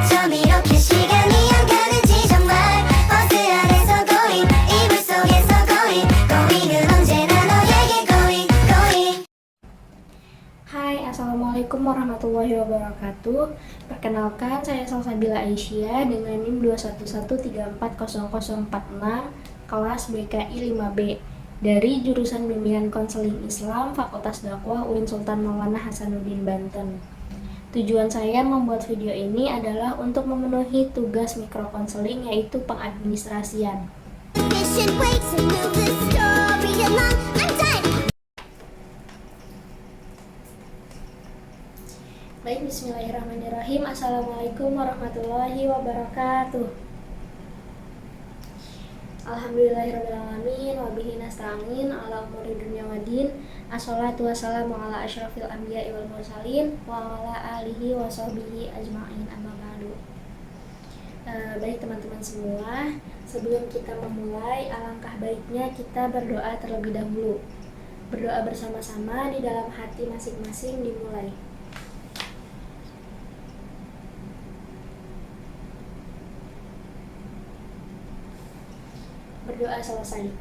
좀 이렇게 시간이 안 가는지 정말 버스 안에서 going 이불 속에서 going은 언제나 너에게 going. Hai, Assalamualaikum warahmatullahi wabarakatuh. Perkenalkan, saya Salsabila Aisyah dengan NIM 211340046 kelas BKI 5B dari jurusan Bimbingan Konseling Islam Fakultas Dakwah UIN Sultan Maulana Hasanuddin Banten. Tujuan saya membuat video ini adalah untuk memenuhi tugas mikrokonseling, yaitu pengadministrasian. Baik, bismillahirrahmanirrahim. Assalamualaikum warahmatullahi wabarakatuh. Alhamdulillahirrahmanirrahim. Wabihi nasta'in ala umuri dunya waddin. Assalatu wassalamu ala asyrafil anbiya'i wal mursalin wa ala alihi wa sahbihi ajma'in, amma ba'du. Baik teman-teman semua, sebelum kita memulai, alangkah baiknya kita berdoa terlebih dahulu. Berdoa bersama-sama di dalam hati masing-masing dimulai. Berdoa selesai.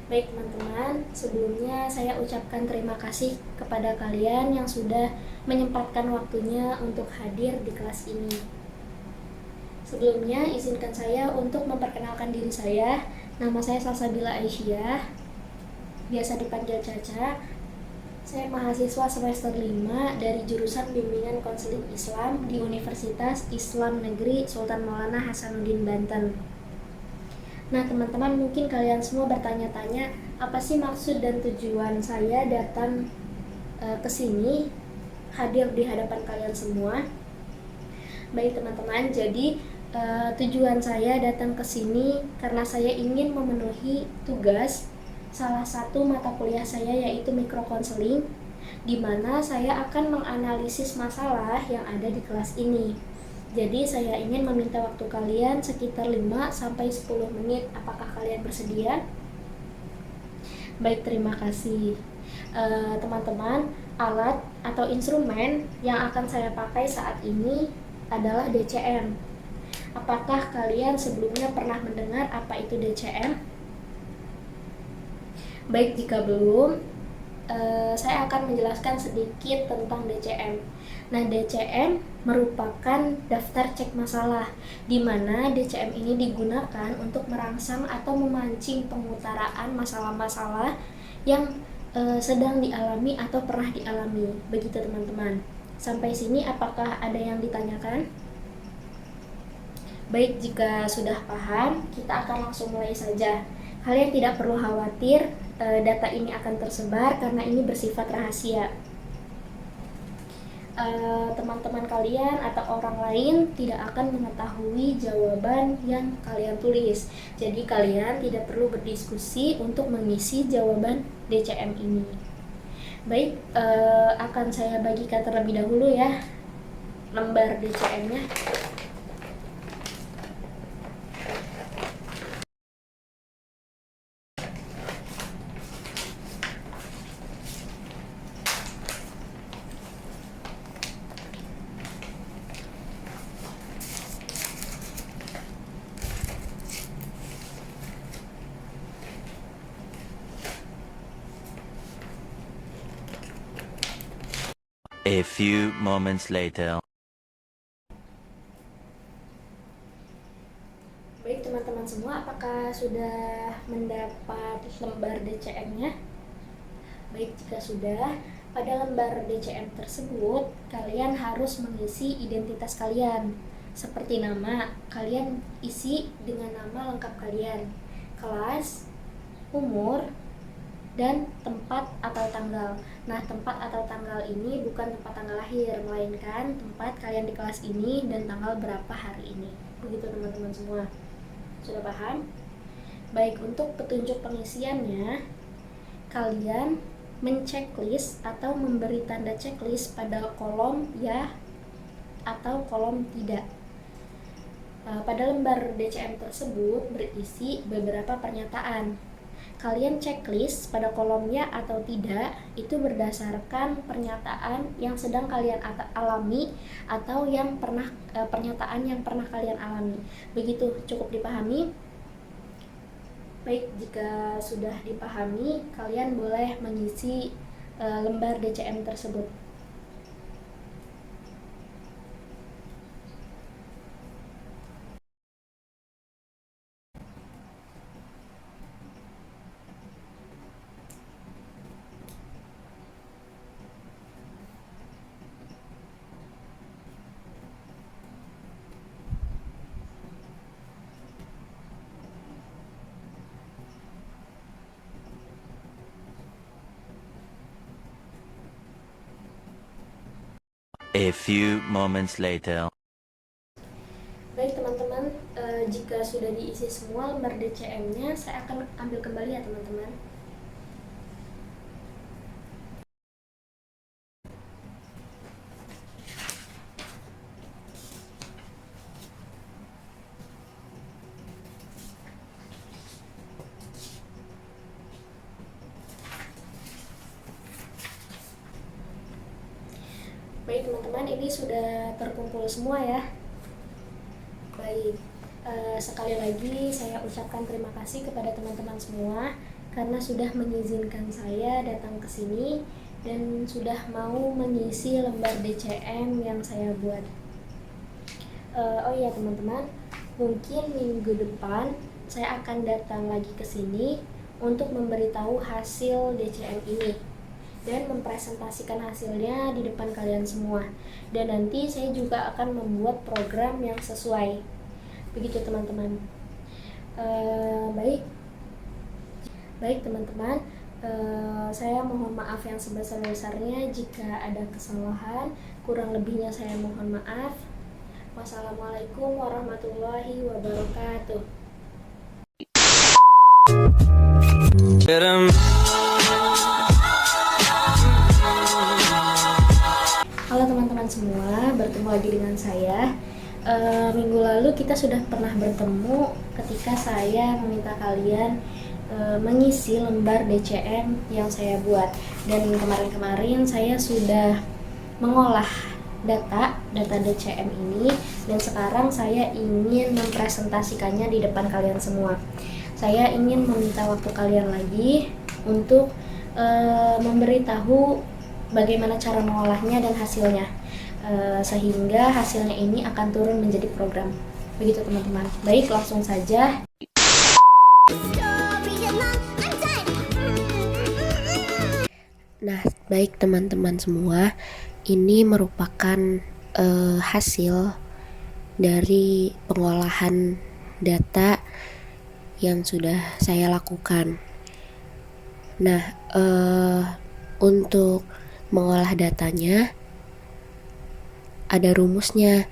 Baik teman-teman, sebelumnya saya ucapkan terima kasih kepada kalian yang sudah menyempatkan waktunya untuk hadir di kelas ini. Sebelumnya, izinkan saya untuk memperkenalkan diri saya. Nama saya Salsabila Aisyah, biasa dipanggil Caca. Saya mahasiswa semester 5 dari jurusan Bimbingan Konseling Islam di Universitas Islam Negeri Sultan Maulana Hasanuddin Banten. Nah teman-teman, mungkin kalian semua bertanya-tanya, apa sih maksud dan tujuan saya datang ke sini, hadir di hadapan kalian semua. Baik teman-teman, jadi tujuan saya datang ke sini karena saya ingin memenuhi tugas salah satu mata kuliah saya, yaitu mikrokonseling, di mana saya akan menganalisis masalah yang ada di kelas ini. Jadi saya ingin meminta waktu kalian sekitar 5-10 menit. Apakah kalian bersedia? Baik, terima kasih. Teman-teman, alat atau instrumen yang akan saya pakai saat ini adalah DCM. Apakah kalian sebelumnya pernah mendengar apa itu DCM? Baik, jika belum, saya akan menjelaskan sedikit tentang DCM. Nah, DCM merupakan daftar cek masalah, di mana DCM ini digunakan untuk merangsang atau memancing pengutaraan masalah-masalah yang sedang dialami atau pernah dialami. Begitu teman-teman. Sampai sini apakah ada yang ditanyakan? Baik, jika sudah paham, kita akan langsung mulai saja. Kalian tidak perlu khawatir, data ini akan tersebar karena ini bersifat rahasia. Teman-teman kalian atau orang lain tidak akan mengetahui jawaban yang kalian tulis. Jadi kalian tidak perlu berdiskusi untuk mengisi jawaban DCM ini. Baik, akan saya bagikan terlebih dahulu ya lembar DCM-nya. A few moments later. Baik teman-teman semua, apakah sudah mendapat lembar DCM-nya? Baik, jika sudah, pada lembar DCM tersebut kalian harus mengisi identitas kalian. Seperti nama, kalian isi dengan nama lengkap kalian, kelas, umur, dan tempat atau tanggal. Nah, tempat atau tanggal ini bukan tempat tanggal lahir, melainkan tempat kalian di kelas ini dan tanggal berapa hari ini. Begitu teman-teman semua. Sudah paham? Baik, untuk petunjuk pengisiannya, kalian menceklis atau memberi tanda checklist pada kolom ya atau kolom tidak. Pada lembar DCM tersebut berisi beberapa pernyataan. kalian checklist pada kolomnya atau tidak itu berdasarkan pernyataan yang sedang kalian alami atau yang pernyataan yang pernah kalian alami. Begitu, cukup dipahami? Baik, jika sudah dipahami, kalian boleh mengisi lembar DCM tersebut. A few moments later. Baik teman-teman, jika sudah diisi semua lembar DCM-nya, saya akan ambil kembali ya teman-teman. Baik teman-teman, ini sudah terkumpul semua ya. Baik, sekali lagi saya ucapkan terima kasih kepada teman-teman semua karena sudah mengizinkan saya datang ke sini dan sudah mau mengisi lembar DCM yang saya buat. Oh iya teman-teman, mungkin minggu depan saya akan datang lagi ke sini untuk memberitahu hasil DCM ini dan mempresentasikan hasilnya di depan kalian semua. Dan nanti saya juga akan membuat program yang sesuai. Begitu teman-teman. Baik teman-teman, saya mohon maaf yang sebesar-besarnya jika ada kesalahan. Kurang lebihnya saya mohon maaf. Wassalamualaikum warahmatullahi wabarakatuh. Halo teman-teman semua, bertemu lagi dengan saya. Minggu lalu kita sudah pernah bertemu ketika saya meminta kalian mengisi lembar DCM yang saya buat. Dan kemarin-kemarin saya sudah mengolah data DCM ini dan sekarang saya ingin mempresentasikannya di depan kalian semua. Saya ingin meminta waktu kalian lagi untuk memberitahu bagaimana cara mengolahnya dan hasilnya, sehingga hasilnya ini akan turun menjadi program. Begitu teman-teman. Baik, langsung saja. Nah, baik teman-teman semua, ini merupakan hasil dari pengolahan data yang sudah saya lakukan. Nah, untuk mengolah datanya ada rumusnya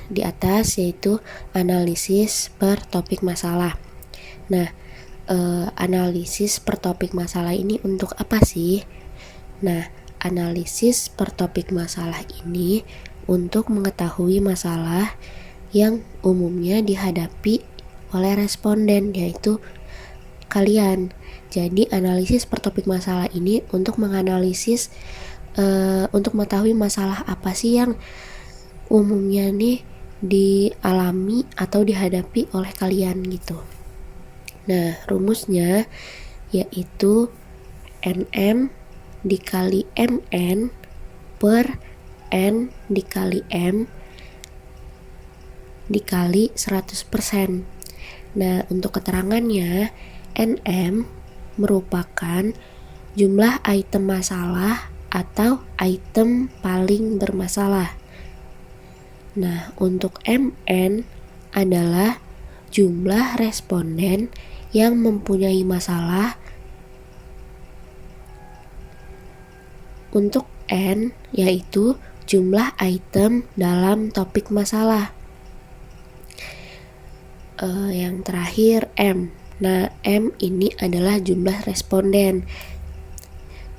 di atas, yaitu analisis per topik masalah. Nah, analisis per topik masalah ini untuk apa sih? Nah, analisis per topik masalah ini untuk mengetahui masalah yang umumnya dihadapi oleh responden, yaitu kalian. Jadi analisis per topik masalah ini untuk menganalisis untuk mengetahui masalah apa sih yang umumnya nih dialami atau dihadapi oleh kalian gitu. Nah, rumusnya yaitu NM dikali MN per N dikali M dikali 100%. Nah, untuk keterangannya, NM merupakan jumlah item masalah atau item paling bermasalah. Nah, untuk MN adalah jumlah responden yang mempunyai masalah. Untuk N yaitu jumlah item dalam topik masalah. Yang terakhir M. Nah, M ini adalah jumlah responden.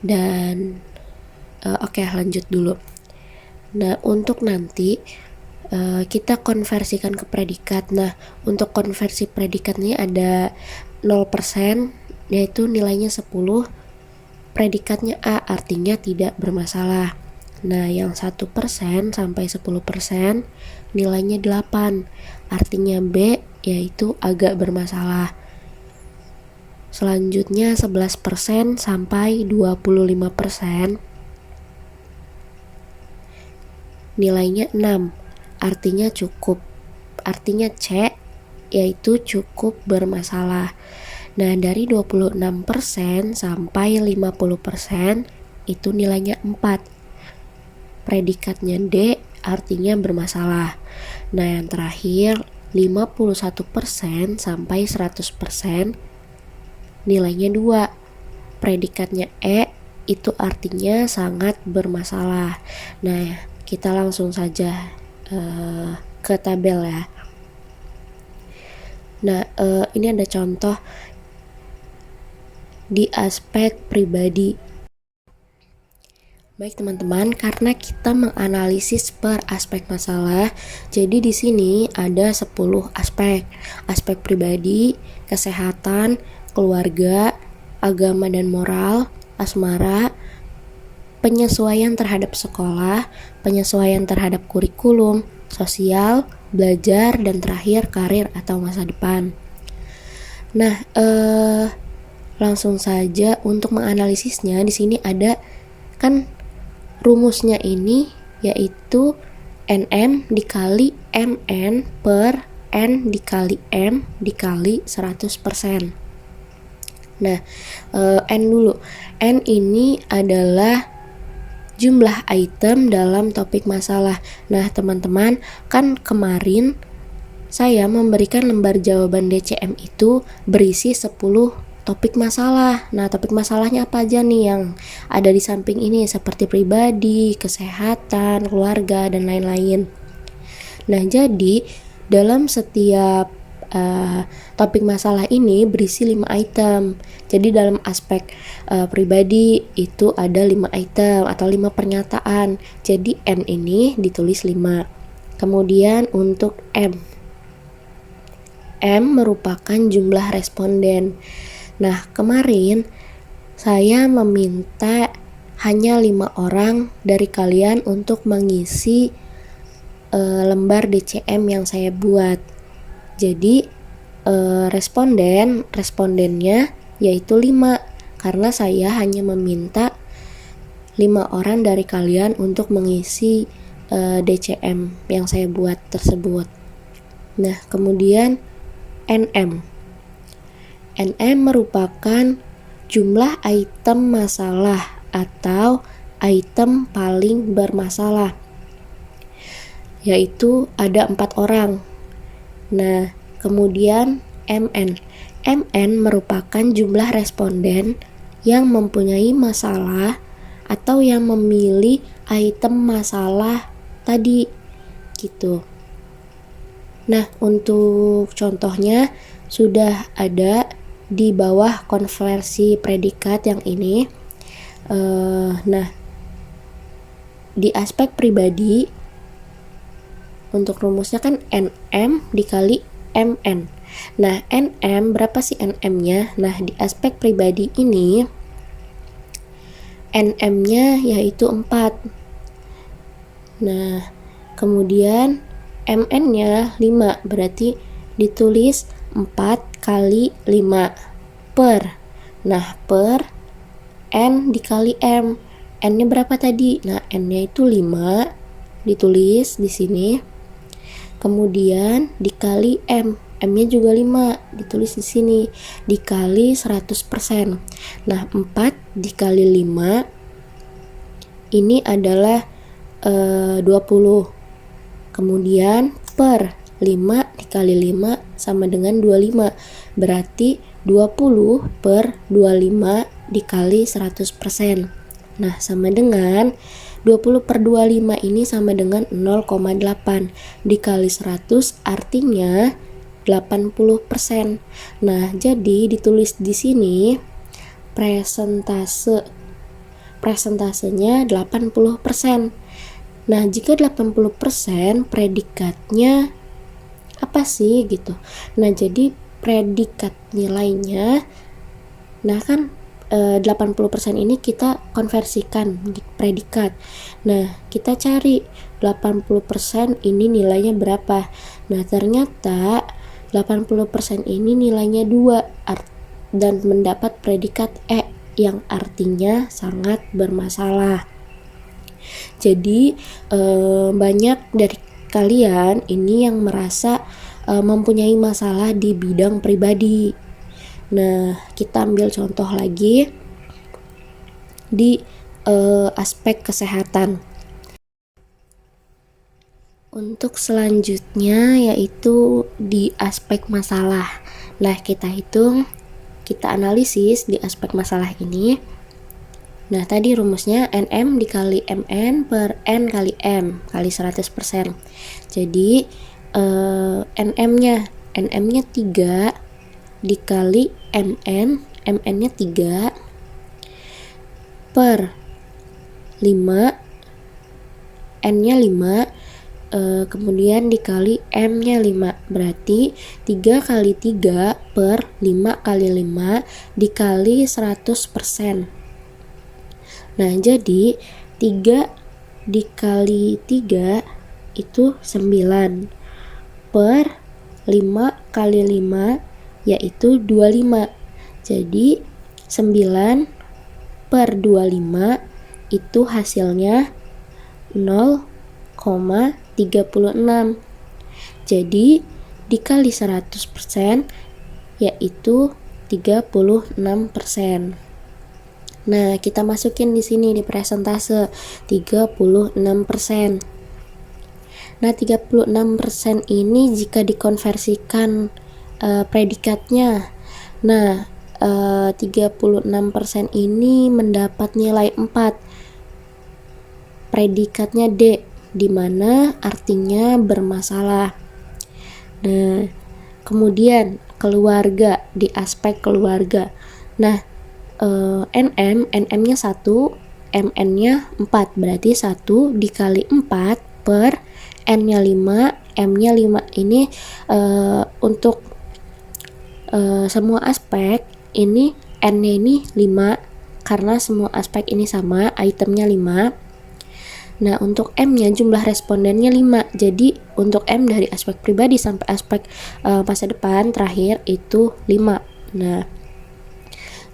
Dan oke, lanjut dulu. Nah, untuk nanti kita konversikan ke predikat. Nah, untuk konversi predikatnya ada 0%, yaitu nilainya 10, predikatnya A, artinya tidak bermasalah. Nah, yang 1% sampai 10% nilainya 8, artinya B, yaitu agak bermasalah. Selanjutnya 11% sampai 25% nilainya 6, artinya cukup. Artinya C, yaitu cukup bermasalah. Nah, dari 26% sampai 50% itu nilainya 4. Predikatnya D, artinya bermasalah. Nah, yang terakhir 51% sampai 100% nilainya 2. Predikatnya E, itu artinya sangat bermasalah. Nah, kita langsung saja ke tabel ya. Nah, ini ada contoh di aspek pribadi. Baik teman-teman, karena kita menganalisis per aspek masalah, jadi di sini ada 10 aspek. Aspek pribadi, kesehatan, keluarga, agama dan moral, asmara, penyesuaian terhadap sekolah, penyesuaian terhadap kurikulum, sosial, belajar, dan terakhir karir atau masa depan. Nah, langsung saja untuk menganalisisnya. Di sini ada kan rumusnya ini, yaitu NM dikali MN per N dikali M dikali 100%. Nah, N dulu. N ini adalah jumlah item dalam topik masalah. Nah, teman-teman, kan kemarin saya memberikan lembar jawaban DCM itu berisi 10 topik masalah. Nah, topik masalahnya apa aja nih yang ada di samping ini, seperti pribadi, kesehatan, keluarga, dan lain-lain. Nah, jadi dalam setiap topik masalah ini berisi 5 item. Jadi dalam aspek pribadi itu ada 5 item atau 5 pernyataan. Jadi N ini ditulis 5. Kemudian untuk M merupakan jumlah responden. Nah, kemarin saya meminta hanya 5 orang dari kalian untuk mengisi lembar DCM yang saya buat. Jadi respondennya yaitu 5, karena saya hanya meminta 5 orang dari kalian untuk mengisi DCM yang saya buat tersebut. Nah, kemudian NM merupakan jumlah item masalah atau item paling bermasalah, yaitu ada 4 orang. Nah, kemudian MN merupakan jumlah responden yang mempunyai masalah atau yang memilih item masalah tadi gitu. Nah, untuk contohnya sudah ada di bawah konversi predikat yang ini. Nah, di aspek pribadi untuk rumusnya kan NM dikali MN. Nah, NM berapa sih NM-nya? Nah, di aspek pribadi ini NM-nya yaitu 4. Nah, kemudian MN-nya 5, berarti ditulis 4 kali 5 per. Nah, per N dikali M. N-nya berapa tadi? Nah, N-nya itu 5, ditulis di sini. Kemudian dikali M. M-nya juga 5, ditulis di sini. Dikali 100%. Nah, 4 dikali 5 ini adalah 20. Kemudian per 5 dikali 5 sama dengan 25. Berarti 20 per 25 dikali 100%. Nah, sama dengan 20 per 25 ini sama dengan 0,8 dikali 100, artinya 80%. Nah, jadi ditulis di sini presentasenya 80%. Nah, jika 80% predikatnya apa sih gitu. Nah, jadi predikat nilainya. Nah kan 80% ini kita konversikan di predikat. Nah, kita cari 80% ini nilainya berapa. Nah, ternyata 80% ini nilainya 2 dan mendapat predikat E yang artinya sangat bermasalah. Jadi banyak dari kalian ini yang merasa mempunyai masalah di bidang pribadi. Nah, kita ambil contoh lagi di aspek kesehatan. Untuk selanjutnya yaitu di aspek masalah. Nah, kita analisis di aspek masalah ini. Nah, tadi rumusnya NM dikali MN per N kali M kali 100%. Jadi NM-nya 3 dikali MN-nya 3 per 5, N-nya 5, kemudian dikali M-nya 5, berarti 3 kali 3 per 5 kali 5 dikali 100%. Nah, jadi 3 dikali 3 itu 9 per 5 kali 5 yaitu 25. Jadi 9 per 25 itu hasilnya 0,36. Jadi dikali 100% yaitu 36%. Nah, kita masukin di sini di persentase 36%. Nah, 36% ini jika dikonversikan predikatnya. Nah, 36% ini mendapat nilai 4. Predikatnya D, di mana artinya bermasalah. Nah, kemudian keluarga, di aspek keluarga. Nah, NM-nya 1, MN-nya 4, berarti 1 dikali 4 per N-nya 5, M-nya 5. Ini untuk semua aspek ini N-nya ini 5 karena semua aspek ini sama, itemnya 5. Nah, untuk M-nya jumlah respondennya 5. Jadi untuk M dari aspek pribadi sampai aspek masa depan terakhir itu 5. Nah,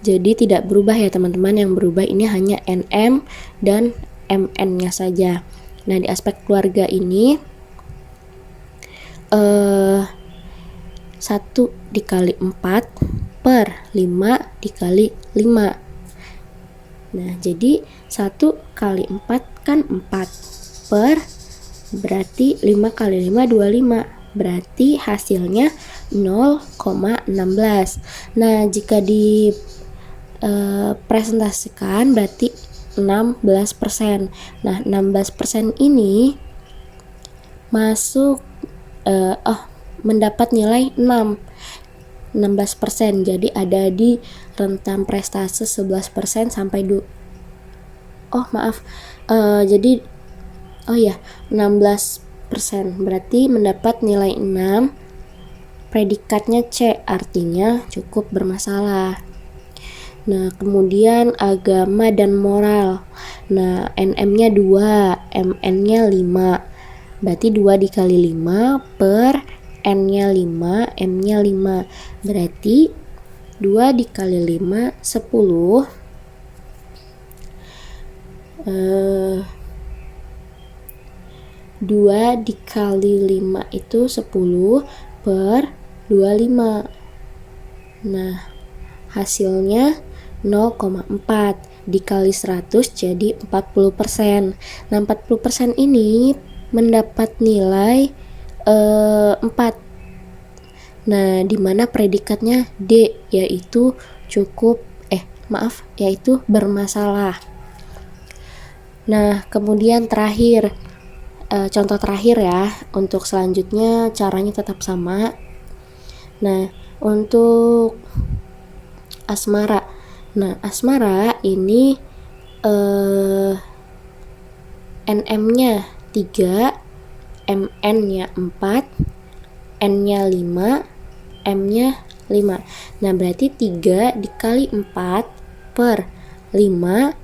jadi tidak berubah ya teman-teman, yang berubah ini hanya NM dan MN-nya saja. Nah, di aspek keluarga ini 1 dikali 4 per 5 dikali 5. Nah, jadi 1 kali 4 kan 4 per, berarti 5 kali 5 25, berarti hasilnya 0,16. Nah, jika di presentasikan berarti 16%. Nah, 16% ini masuk mendapat nilai 16%. Jadi ada di rentan prestasi 11% sampai 16%. Berarti mendapat nilai 6. Predikatnya C, artinya cukup bermasalah. Nah, kemudian agama dan moral. Nah, NM-nya 2, MN-nya 5. Berarti 2 dikali 5 per N-nya 5, M-nya 5. Berarti 2 dikali 5 10. 2 dikali 5 itu 10 per 25. Nah, hasilnya 0,4 dikali 100 jadi 40%. Nah, 40% ini mendapat nilai 4. Nah, dimana predikatnya D, yaitu yaitu bermasalah. Nah, kemudian terakhir, contoh terakhir ya. Untuk selanjutnya caranya tetap sama. Nah, untuk asmara. Nah, asmara ini NM-nya 3, MN-nya 4, N-nya 5, M-nya 5. Nah, berarti 3 dikali 4 per 5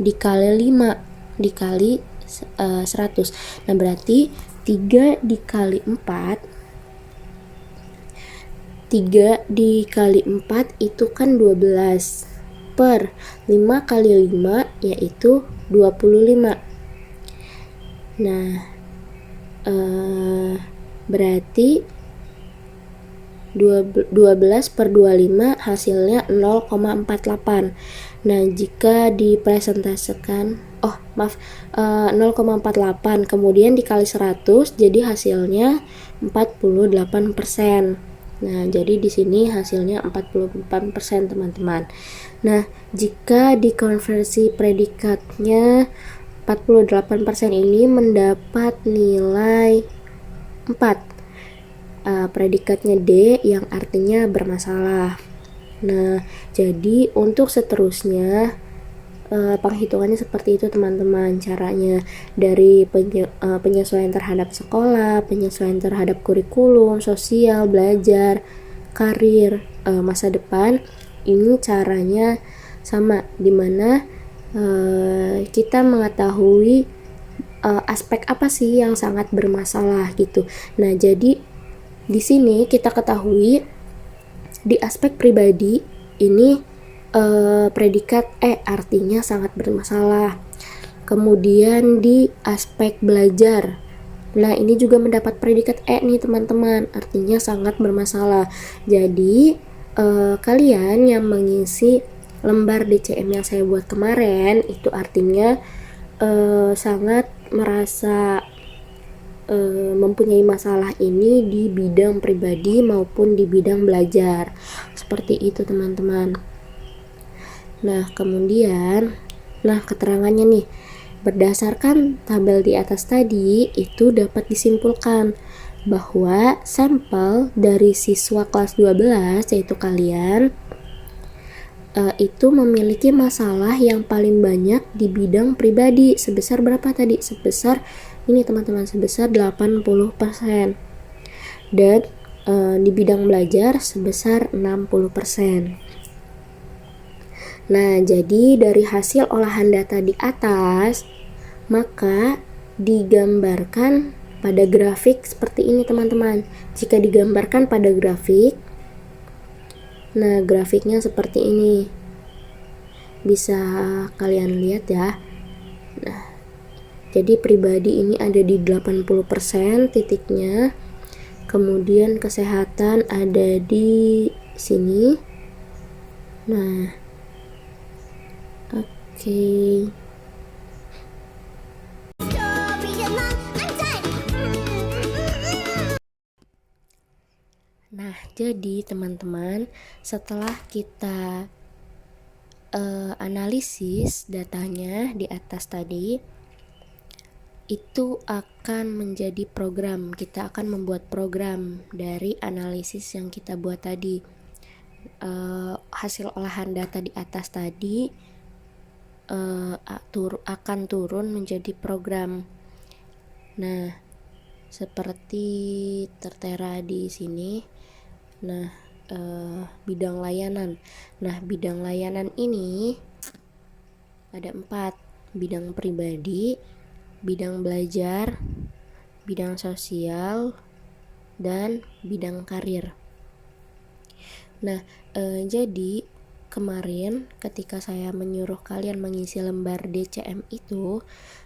dikali 5 dikali 100. Nah, berarti 3 dikali 4 itu kan 12 per 5 kali 5 yaitu 25. Nah, berarti 12 per 25 hasilnya 0,48. Nah, jika dipresentasikan 0,48 kemudian dikali 100 jadi hasilnya 48%. Nah, jadi di sini hasilnya 48% teman-teman. Nah, jika dikonversi predikatnya 48% ini mendapat nilai 4. Predikatnya D yang artinya bermasalah. Nah, jadi untuk seterusnya penghitungannya seperti itu teman-teman. Caranya dari penyesuaian terhadap sekolah, penyesuaian terhadap kurikulum, sosial, belajar, karir, masa depan. Ini caranya sama, dimana kita mengetahui aspek apa sih yang sangat bermasalah gitu. Nah, jadi di sini kita ketahui di aspek pribadi ini predikat artinya sangat bermasalah. Kemudian di aspek belajar, nah ini juga mendapat predikat nih teman-teman, artinya sangat bermasalah. Jadi kalian yang mengisi lembar DCM yang saya buat kemarin itu artinya sangat merasa mempunyai masalah ini di bidang pribadi maupun di bidang belajar. Seperti itu teman-teman. Nah, kemudian keterangannya nih, berdasarkan tabel di atas tadi itu dapat disimpulkan bahwa sampel dari siswa kelas 12 yaitu kalian itu memiliki masalah yang paling banyak di bidang pribadi sebesar berapa tadi? Sebesar ini teman-teman, sebesar 80%. Dan di bidang belajar sebesar 60%. Nah, jadi dari hasil olahan data di atas, maka digambarkan pada grafik seperti ini teman-teman. Jika digambarkan pada grafik, nah grafiknya seperti ini. Bisa kalian lihat ya. Nah, jadi pribadi ini ada di 80% titiknya. Kemudian kesehatan ada di sini. Nah, oke. Nah, jadi teman-teman, setelah kita analisis datanya di atas tadi, itu akan menjadi program. Kita akan membuat program dari analisis yang kita buat tadi. Hasil olahan data di atas tadi akan turun menjadi program. Nah, seperti tertera di sini. Nah, bidang layanan. Nah, bidang layanan ini ada 4. Bidang pribadi, bidang belajar, bidang sosial, dan bidang karir. Nah, jadi kemarin ketika saya menyuruh kalian mengisi lembar DCM itu,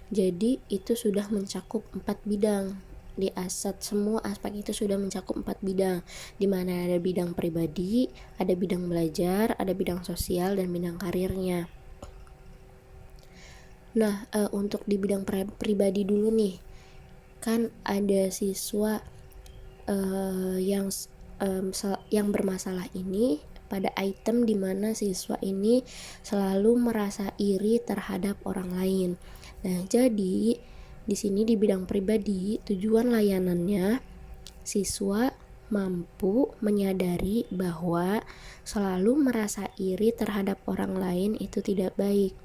jadi itu sudah mencakup 4 bidang. Di asat semua aspek itu sudah mencakup 4 bidang, di mana ada bidang pribadi, ada bidang belajar, ada bidang sosial, dan bidang karirnya. Nah, untuk di bidang pribadi dulu nih, kan ada siswa yang bermasalah ini pada item di mana siswa ini selalu merasa iri terhadap orang lain. Nah, jadi di sini di bidang pribadi, tujuan layanannya siswa mampu menyadari bahwa selalu merasa iri terhadap orang lain itu tidak baik.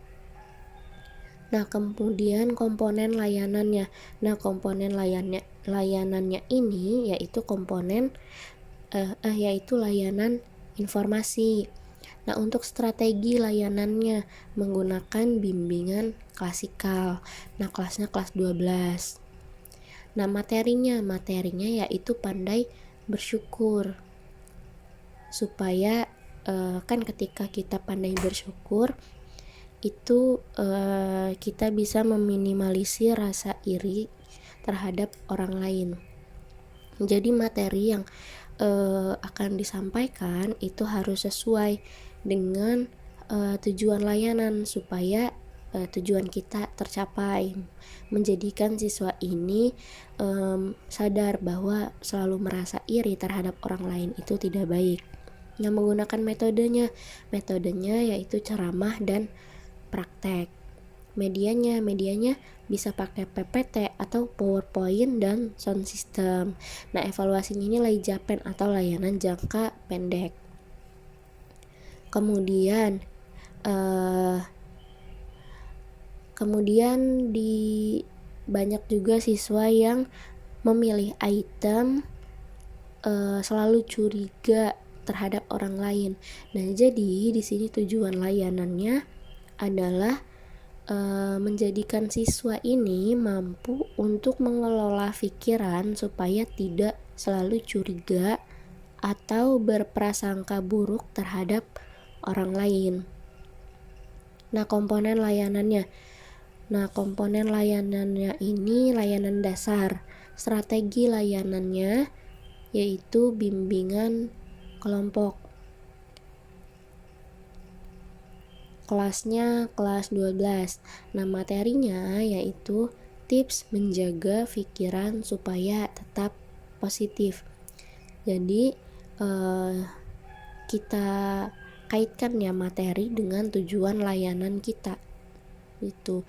Nah, kemudian komponen layanannya. Nah, komponen layanannya ini yaitu komponen yaitu layanan informasi. Nah, untuk strategi layanannya menggunakan bimbingan klasikal. Nah, kelasnya kelas 12. Nah, materinya yaitu pandai bersyukur. Supaya kan ketika kita pandai bersyukur itu kita bisa meminimalisir rasa iri terhadap orang lain. Jadi materi yang akan disampaikan itu harus sesuai dengan tujuan layanan supaya tujuan kita tercapai, menjadikan siswa ini sadar bahwa selalu merasa iri terhadap orang lain itu tidak baik. Yang menggunakan metodenya yaitu ceramah dan praktek. Medianya bisa pakai PPT atau PowerPoint dan sound system. Nah, evaluasinya ini LAIJAPEN atau layanan jangka pendek. Kemudian di banyak juga siswa yang memilih item selalu curiga terhadap orang lain. Nah, jadi di sini tujuan layanannya adalah menjadikan siswa ini mampu untuk mengelola pikiran supaya tidak selalu curiga atau berprasangka buruk terhadap orang lain. Nah, komponen layanannya ini layanan dasar. Strategi layanannya yaitu bimbingan kelompok. Kelasnya kelas 12. Nah, materinya yaitu tips menjaga pikiran supaya tetap positif. Jadi kita kaitkan ya materi dengan tujuan layanan kita. Itu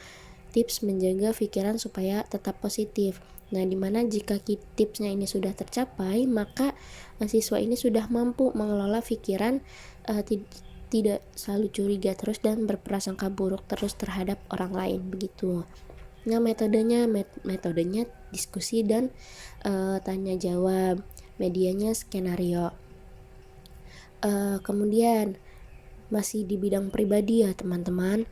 tips menjaga pikiran supaya tetap positif. Nah, dimana jika tipsnya ini sudah tercapai, maka siswa ini sudah mampu mengelola pikiran tidak selalu curiga terus dan berprasangka buruk terus terhadap orang lain, begitu. Nah, metodenya diskusi dan tanya jawab. Medianya skenario. Kemudian masih di bidang pribadi ya teman-teman.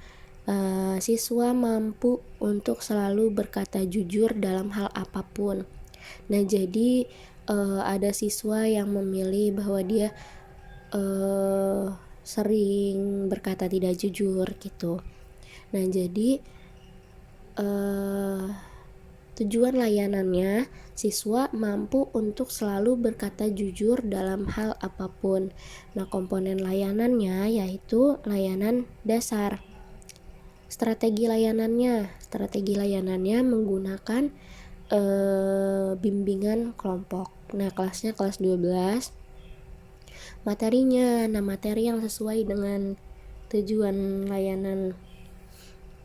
Siswa mampu untuk selalu berkata jujur dalam hal apapun. Nah, jadi ada siswa yang memilih bahwa dia sering berkata tidak jujur gitu. Nah, jadi tujuan layanannya siswa mampu untuk selalu berkata jujur dalam hal apapun. Nah, komponen layanannya yaitu layanan dasar. Strategi layanannya menggunakan bimbingan kelompok. Nah, kelasnya kelas 12. Materinya, materi yang sesuai dengan tujuan layanan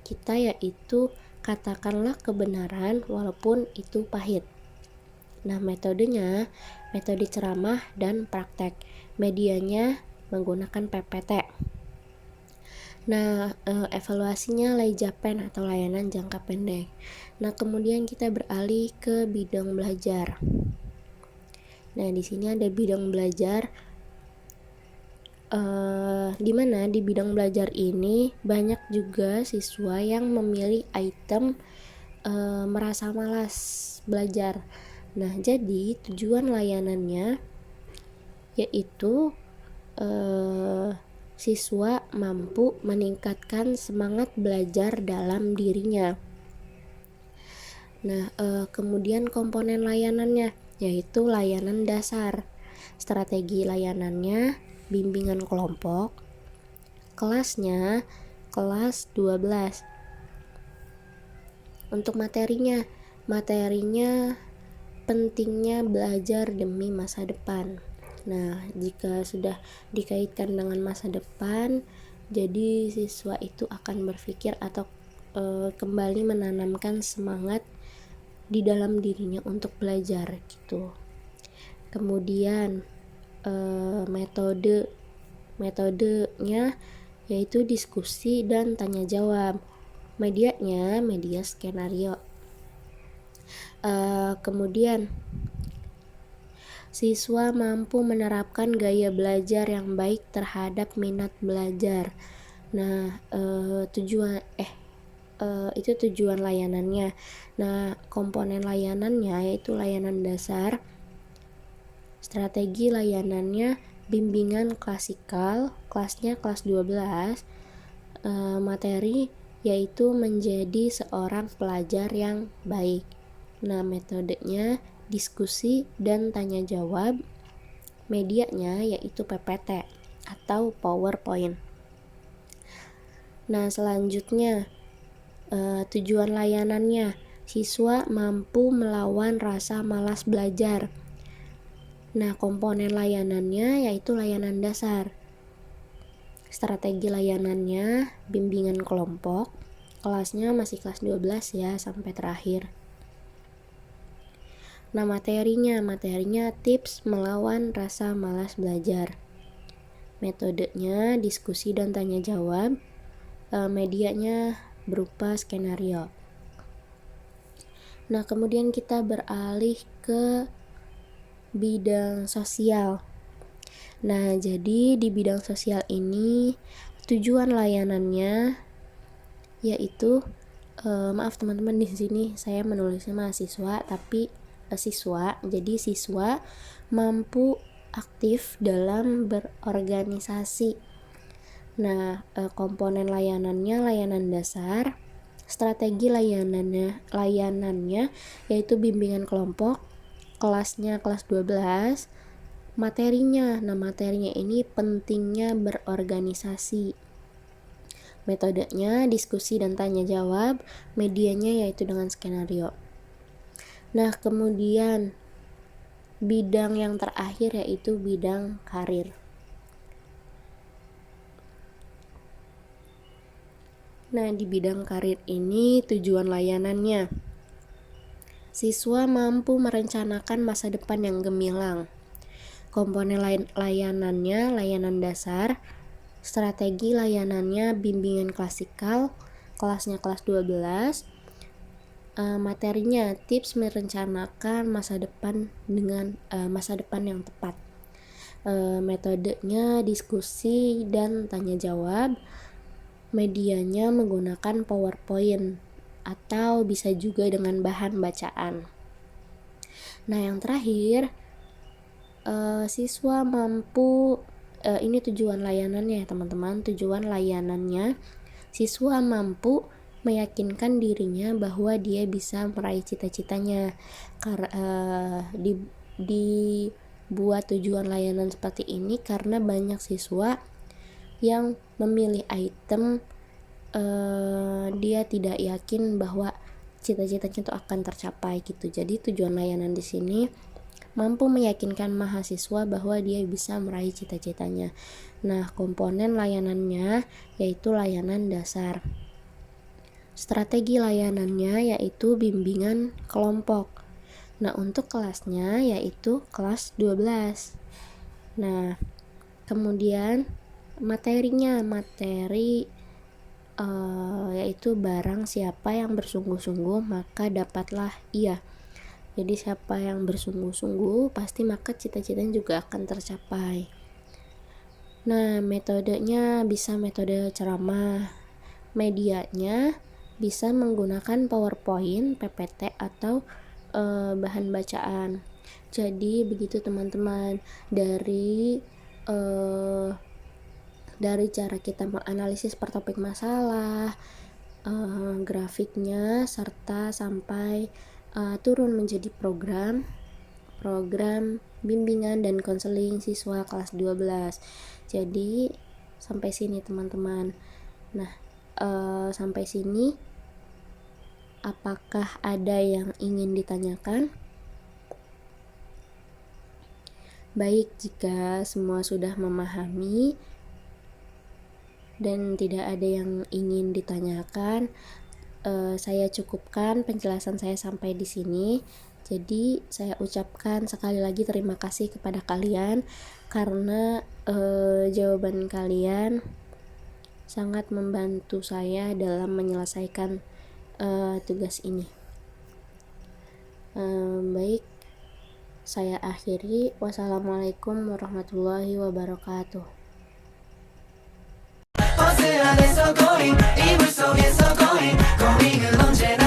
kita yaitu katakanlah kebenaran walaupun itu pahit. Nah, metodenya metode ceramah dan praktek. Medianya menggunakan PPT. Nah, evaluasinya LAIJAPEN atau layanan jangka pendek. Nah, kemudian kita beralih ke bidang belajar. Nah, di sini ada bidang belajar di mana di bidang belajar ini banyak juga siswa yang memilih item merasa malas belajar. Nah, jadi tujuan layanannya yaitu siswa mampu meningkatkan semangat belajar dalam dirinya. Nah, kemudian komponen layanannya yaitu layanan dasar. Strategi layanannya bimbingan kelompok. Kelasnya kelas 12. Untuk materinya pentingnya belajar demi masa depan. Nah, jika sudah dikaitkan dengan masa depan, jadi siswa itu akan berpikir atau kembali menanamkan semangat di dalam dirinya untuk belajar gitu. Kemudian metodenya yaitu diskusi dan tanya jawab. Medianya media skenario. Kemudian Siswa mampu menerapkan gaya belajar yang baik terhadap minat belajar. Nah, itu tujuan layanannya. Nah, komponen layanannya yaitu layanan dasar. Strategi layanannya bimbingan klasikal, kelasnya kelas 12. Materi yaitu menjadi seorang pelajar yang baik. Nah, metodenya diskusi dan tanya jawab. Medianya yaitu PPT atau PowerPoint. Nah, selanjutnya tujuan layanannya, siswa mampu melawan rasa malas belajar. Nah, komponen layanannya yaitu layanan dasar. Strategi layanannya bimbingan kelompok, kelasnya masih kelas 12 ya sampai terakhir. Nah, materinya tips melawan rasa malas belajar. Metodenya diskusi dan tanya jawab. Medianya berupa skenario. Nah, kemudian kita beralih ke bidang sosial. Nah, jadi di bidang sosial ini tujuan layanannya yaitu maaf teman-teman, di sini saya menulisnya mahasiswa tapi siswa. Jadi siswa mampu aktif dalam berorganisasi. Nah, komponen layanannya layanan dasar. Strategi layanannya yaitu bimbingan kelompok, kelasnya kelas 12. Materinya ini pentingnya berorganisasi. Metodenya diskusi dan tanya jawab. Medianya yaitu dengan skenario. Nah, kemudian bidang yang terakhir yaitu bidang karir. Nah, di bidang karir ini tujuan layanannya, siswa mampu merencanakan masa depan yang gemilang. Komponen layanannya layanan dasar. Strategi layanannya bimbingan klasikal, kelasnya kelas 12. Materinya tips merencanakan masa depan dengan masa depan yang tepat. Metodenya diskusi dan tanya jawab. Medianya menggunakan PowerPoint atau bisa juga dengan bahan bacaan. Nah, yang terakhir siswa mampu ini tujuan layanannya ya teman-teman. Tujuan layanannya, siswa mampu meyakinkan dirinya bahwa dia bisa meraih cita-citanya. Dibuat tujuan layanan seperti ini karena banyak siswa yang memilih item dia tidak yakin bahwa cita-citanya itu akan tercapai gitu. Jadi tujuan layanan di sini mampu meyakinkan mahasiswa bahwa dia bisa meraih cita-citanya. Nah, komponen layanannya yaitu layanan dasar. Strategi layanannya yaitu bimbingan kelompok. Nah, untuk kelasnya yaitu kelas 12. Nah, kemudian materinya, yaitu barang siapa yang bersungguh-sungguh maka dapatlah ia. Jadi siapa yang bersungguh-sungguh pasti maka cita-citanya juga akan tercapai. Nah, metodenya bisa metode ceramah. Medianya bisa menggunakan PowerPoint, PPT atau bahan bacaan. Jadi begitu teman-teman, dari cara kita menganalisis per topik masalah, grafiknya, serta sampai turun menjadi program bimbingan dan konseling siswa kelas 12. Jadi sampai sini teman-teman. Nah, sampai sini apakah ada yang ingin ditanyakan? Baik, jika semua sudah memahami dan tidak ada yang ingin ditanyakan, saya cukupkan penjelasan saya sampai di sini. Jadi saya ucapkan sekali lagi terima kasih kepada kalian karena jawaban kalian sangat membantu saya dalam menyelesaikan tugas ini. Baik, Saya akhiri. Wassalamualaikum warahmatullahi wabarakatuh. 버스 안에서 going 이불 속에서 going going은 언제나